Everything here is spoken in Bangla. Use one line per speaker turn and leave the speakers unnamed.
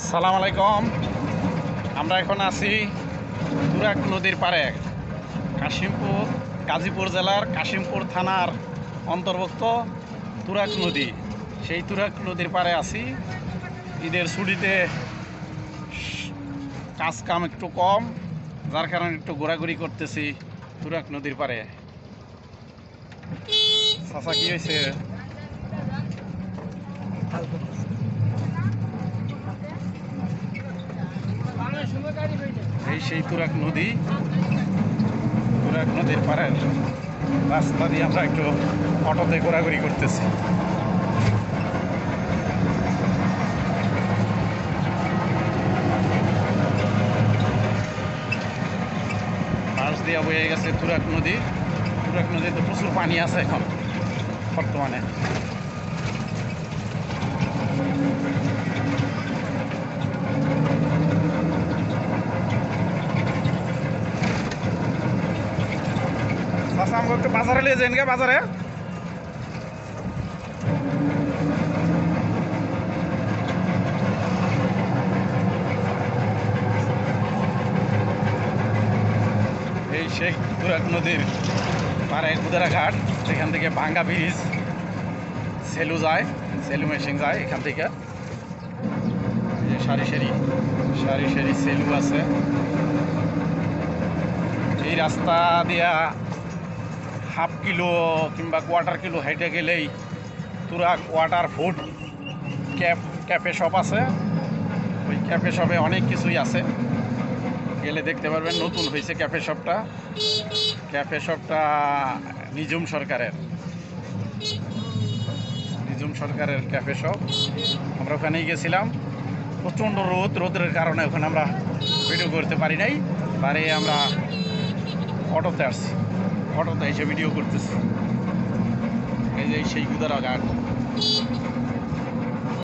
সালাম আলাইকুম। আমরা এখন আছি তুরাগ নদীর পাড়ে, কাশিমপুর, গাজীপুর জেলার কাশিমপুর থানার অন্তর্ভুক্ত তুরাগ নদী। সেই তুরাগ নদীর পাড়ে আছি। ঈদের ছুটিতে কাজ কাম একটু কম, যার কারণে একটু ঘোরাঘুরি করতেছি তুরাগ নদীর পাড়ে। চাচা কি হয়েছে? এই সেই তুরাগ নদী, তুরাগ নদীর পাড়ের রাস্তা দিয়ে আমরা একটু অটোতে ঘোরাঘুরি করতেছি। পাশ দিয়ে বয়ে গেছে তুরাগ নদী। তুরাগ নদীতে প্রচুর পানি আছে এখন বর্তমানে। আমাকে একটু বাজারে নিয়ে যান গে, বাজারে এই সেই তুরাগ নদীর পাড়ে কুদারা ঘাট, সেখান থেকে ভাঙ্গা ব্রিজ, সেলু যায়, সেলু মেশিন যায় এখান থেকে। যে সারি সারি সারি সারি সেলু আছে। এই রাস্তা দিয়া হাফ কিলো কিংবা কোয়ার্টার কিলো হেঁটে গেলেই Turag water food cafe shop আছে। ওই ক্যাফে শপে অনেক কিছুই আছে, গেলে দেখতে পারবেন। নতুন হয়েছে ক্যাফে শপটা। ক্যাফে শপটা নিঝুম সরকারের ক্যাফে শপ। আমরা ওখানেই গেছিলাম। প্রচণ্ড রোদের কারণে ওখানে আমরা ভিডিও করতে পারি নাই। বারে আমরা অটোতে আসছি, অটোতে এসে ভিডিও করতেছি। এই যে সেই গুদারা ঘাট।